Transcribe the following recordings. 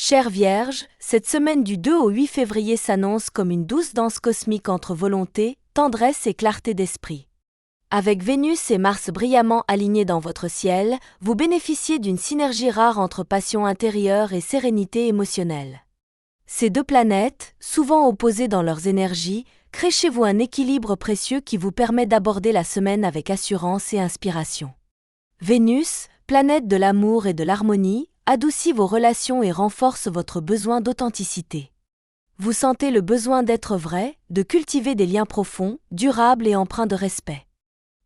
Chère Vierge, cette semaine du 2 au 8 février s'annonce comme une douce danse cosmique entre volonté, tendresse et clarté d'esprit. Avec Vénus et Mars brillamment alignés dans votre ciel, vous bénéficiez d'une synergie rare entre passion intérieure et sérénité émotionnelle. Ces deux planètes, souvent opposées dans leurs énergies, créent chez vous un équilibre précieux qui vous permet d'aborder la semaine avec assurance et inspiration. Vénus, planète de l'amour et de l'harmonie, adoucit vos relations et renforce votre besoin d'authenticité. Vous sentez le besoin d'être vrai, de cultiver des liens profonds, durables et empreints de respect.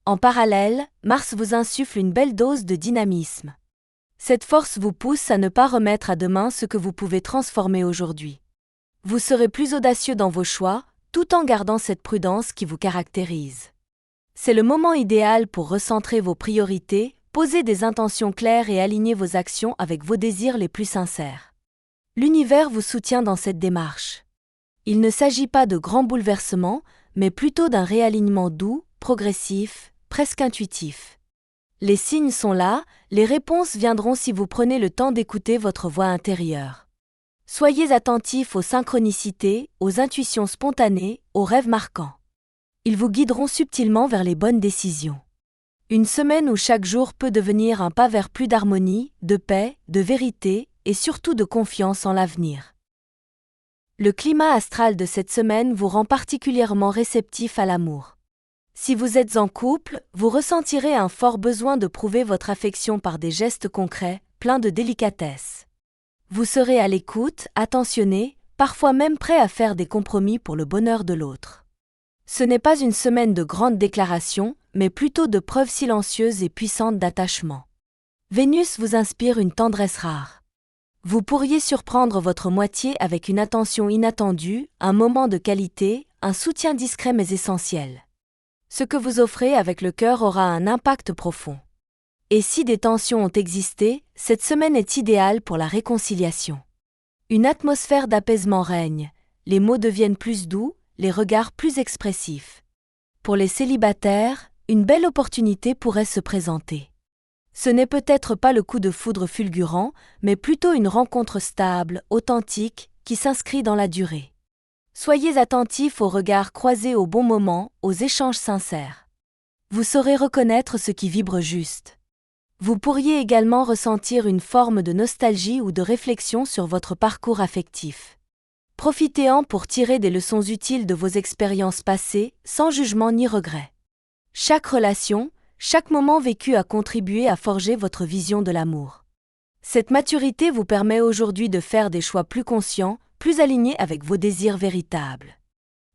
En parallèle, Mars vous insuffle une belle dose de dynamisme. Cette force vous pousse à ne pas remettre à demain ce que vous pouvez transformer aujourd'hui. Vous serez plus audacieux dans vos choix, tout en gardant cette prudence qui vous caractérise. C'est le moment idéal pour recentrer vos priorités, poser des intentions claires et aligner vos actions avec vos désirs les plus sincères. L'univers vous soutient dans cette démarche. Il ne s'agit pas de grands bouleversements, mais plutôt d'un réalignement doux, progressif, presque intuitif. Les signes sont là, les réponses viendront si vous prenez le temps d'écouter votre voix intérieure. Soyez attentifs aux synchronicités, aux intuitions spontanées, aux rêves marquants. Ils vous guideront subtilement vers les bonnes décisions. Une semaine où chaque jour peut devenir un pas vers plus d'harmonie, de paix, de vérité et surtout de confiance en l'avenir. Le climat astral de cette semaine vous rend particulièrement réceptif à l'amour. Si vous êtes en couple, vous ressentirez un fort besoin de prouver votre affection par des gestes concrets, pleins de délicatesse. Vous serez à l'écoute, attentionné, parfois même prêt à faire des compromis pour le bonheur de l'autre. Ce n'est pas une semaine de grandes déclarations, mais plutôt de preuves silencieuses et puissantes d'attachement. Vénus vous inspire une tendresse rare. Vous pourriez surprendre votre moitié avec une attention inattendue, un moment de qualité, un soutien discret mais essentiel. Ce que vous offrez avec le cœur aura un impact profond. Et si des tensions ont existé, cette semaine est idéale pour la réconciliation. Une atmosphère d'apaisement règne, les mots deviennent plus doux, les regards plus expressifs. Pour les célibataires, une belle opportunité pourrait se présenter. Ce n'est peut-être pas le coup de foudre fulgurant, mais plutôt une rencontre stable, authentique, qui s'inscrit dans la durée. Soyez attentifs aux regards croisés au bon moment, aux échanges sincères. Vous saurez reconnaître ce qui vibre juste. Vous pourriez également ressentir une forme de nostalgie ou de réflexion sur votre parcours affectif. Profitez-en pour tirer des leçons utiles de vos expériences passées, sans jugement ni regret. Chaque relation, chaque moment vécu a contribué à forger votre vision de l'amour. Cette maturité vous permet aujourd'hui de faire des choix plus conscients, plus alignés avec vos désirs véritables.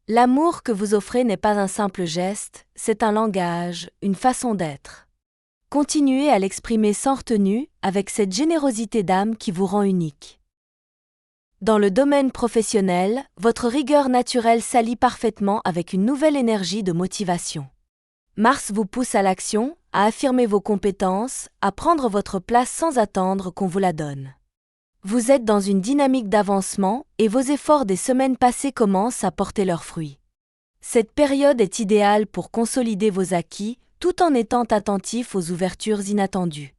L'amour que vous offrez n'est pas un simple geste, c'est un langage, une façon d'être. Continuez à l'exprimer sans retenue, avec cette générosité d'âme qui vous rend unique. Dans le domaine professionnel, votre rigueur naturelle s'allie parfaitement avec une nouvelle énergie de motivation. Mars vous pousse à l'action, à affirmer vos compétences, à prendre votre place sans attendre qu'on vous la donne. Vous êtes dans une dynamique d'avancement et vos efforts des semaines passées commencent à porter leurs fruits. Cette période est idéale pour consolider vos acquis, tout en étant attentif aux ouvertures inattendues.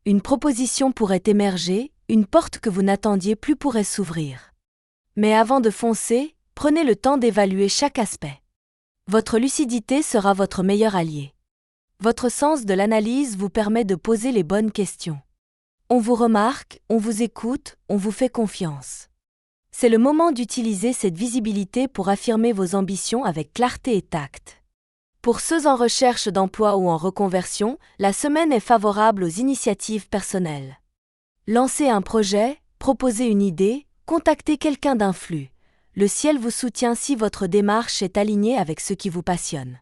Une proposition pourrait émerger, une porte que vous n'attendiez plus pourrait s'ouvrir. Mais avant de foncer, prenez le temps d'évaluer chaque aspect. Votre lucidité sera votre meilleur allié. Votre sens de l'analyse vous permet de poser les bonnes questions. On vous remarque, on vous écoute, on vous fait confiance. C'est le moment d'utiliser cette visibilité pour affirmer vos ambitions avec clarté et tact. Pour ceux en recherche d'emploi ou en reconversion, la semaine est favorable aux initiatives personnelles. Lancez un projet, proposez une idée, contactez quelqu'un d'influent. Le ciel vous soutient si votre démarche est alignée avec ce qui vous passionne.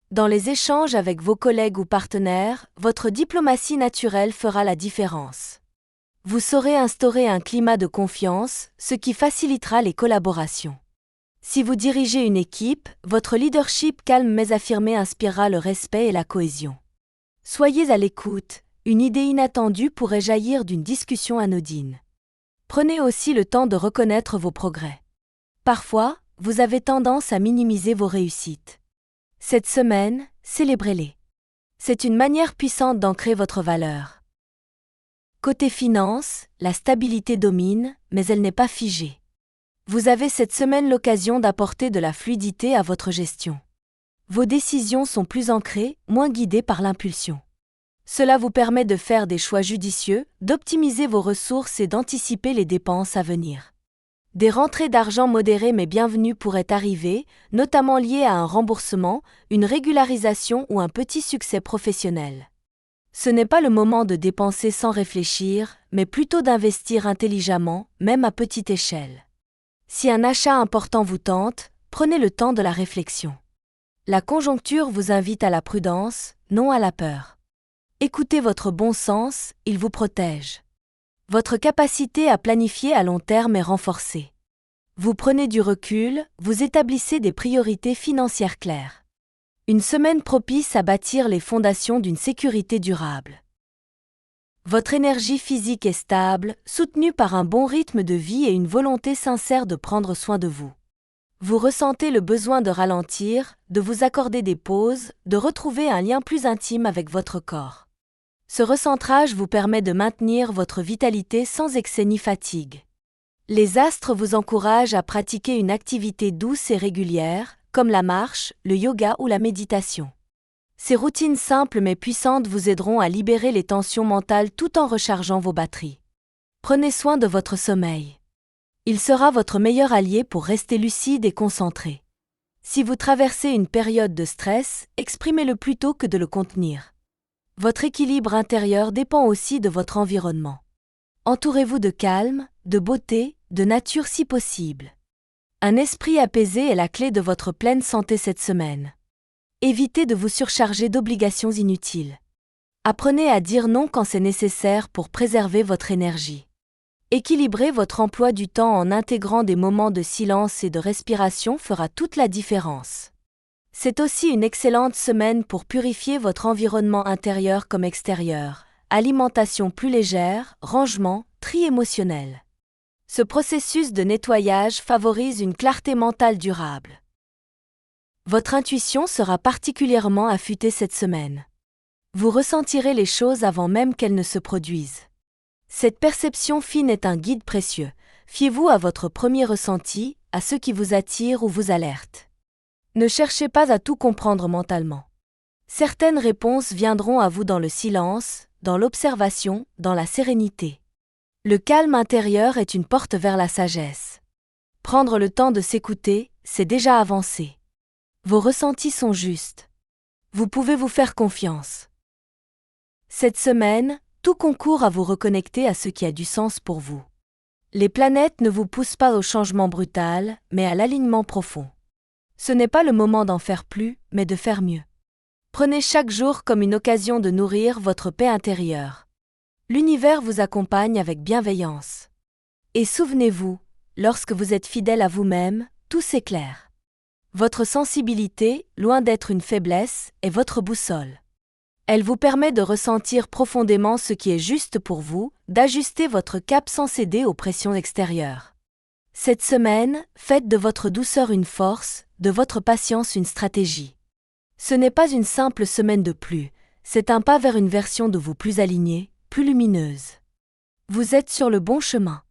Dans les échanges avec vos collègues ou partenaires, votre diplomatie naturelle fera la différence. Vous saurez instaurer un climat de confiance, ce qui facilitera les collaborations. Si vous dirigez une équipe, votre leadership calme mais affirmé inspirera le respect et la cohésion. Soyez à l'écoute, une idée inattendue pourrait jaillir d'une discussion anodine. Prenez aussi le temps de reconnaître vos progrès. Parfois, vous avez tendance à minimiser vos réussites. Cette semaine, célébrez-les. C'est une manière puissante d'ancrer votre valeur. Côté finance, la stabilité domine, mais elle n'est pas figée. Vous avez cette semaine l'occasion d'apporter de la fluidité à votre gestion. Vos décisions sont plus ancrées, moins guidées par l'impulsion. Cela vous permet de faire des choix judicieux, d'optimiser vos ressources et d'anticiper les dépenses à venir. Des rentrées d'argent modérées mais bienvenues pourraient arriver, notamment liées à un remboursement, une régularisation ou un petit succès professionnel. Ce n'est pas le moment de dépenser sans réfléchir, mais plutôt d'investir intelligemment, même à petite échelle. Si un achat important vous tente, prenez le temps de la réflexion. La conjoncture vous invite à la prudence, non à la peur. Écoutez votre bon sens, il vous protège. Votre capacité à planifier à long terme est renforcée. Vous prenez du recul, vous établissez des priorités financières claires. Une semaine propice à bâtir les fondations d'une sécurité durable. Votre énergie physique est stable, soutenue par un bon rythme de vie et une volonté sincère de prendre soin de vous. Vous ressentez le besoin de ralentir, de vous accorder des pauses, de retrouver un lien plus intime avec votre corps. Ce recentrage vous permet de maintenir votre vitalité sans excès ni fatigue. Les astres vous encouragent à pratiquer une activité douce et régulière, comme la marche, le yoga ou la méditation. Ces routines simples mais puissantes vous aideront à libérer les tensions mentales tout en rechargeant vos batteries. Prenez soin de votre sommeil. Il sera votre meilleur allié pour rester lucide et concentré. Si vous traversez une période de stress, exprimez-le plutôt que de le contenir. Votre équilibre intérieur dépend aussi de votre environnement. Entourez-vous de calme, de beauté, de nature si possible. Un esprit apaisé est la clé de votre pleine santé cette semaine. Évitez de vous surcharger d'obligations inutiles. Apprenez à dire non quand c'est nécessaire pour préserver votre énergie. Équilibrer votre emploi du temps en intégrant des moments de silence et de respiration fera toute la différence. C'est aussi une excellente semaine pour purifier votre environnement intérieur comme extérieur, alimentation plus légère, rangement, tri émotionnel. Ce processus de nettoyage favorise une clarté mentale durable. Votre intuition sera particulièrement affûtée cette semaine. Vous ressentirez les choses avant même qu'elles ne se produisent. Cette perception fine est un guide précieux. Fiez-vous à votre premier ressenti, à ceux qui vous attirent ou vous alertent. Ne cherchez pas à tout comprendre mentalement. Certaines réponses viendront à vous dans le silence, dans l'observation, dans la sérénité. Le calme intérieur est une porte vers la sagesse. Prendre le temps de s'écouter, c'est déjà avancer. Vos ressentis sont justes. Vous pouvez vous faire confiance. Cette semaine, tout concourt à vous reconnecter à ce qui a du sens pour vous. Les planètes ne vous poussent pas au changement brutal, mais à l'alignement profond. Ce n'est pas le moment d'en faire plus, mais de faire mieux. Prenez chaque jour comme une occasion de nourrir votre paix intérieure. L'univers vous accompagne avec bienveillance. Et souvenez-vous, lorsque vous êtes fidèle à vous-même, tout s'éclaire. Votre sensibilité, loin d'être une faiblesse, est votre boussole. Elle vous permet de ressentir profondément ce qui est juste pour vous, d'ajuster votre cap sans céder aux pressions extérieures. Cette semaine, faites de votre douceur une force, de votre patience une stratégie. Ce n'est pas une simple semaine de plus, c'est un pas vers une version de vous plus alignée, plus lumineuse. Vous êtes sur le bon chemin.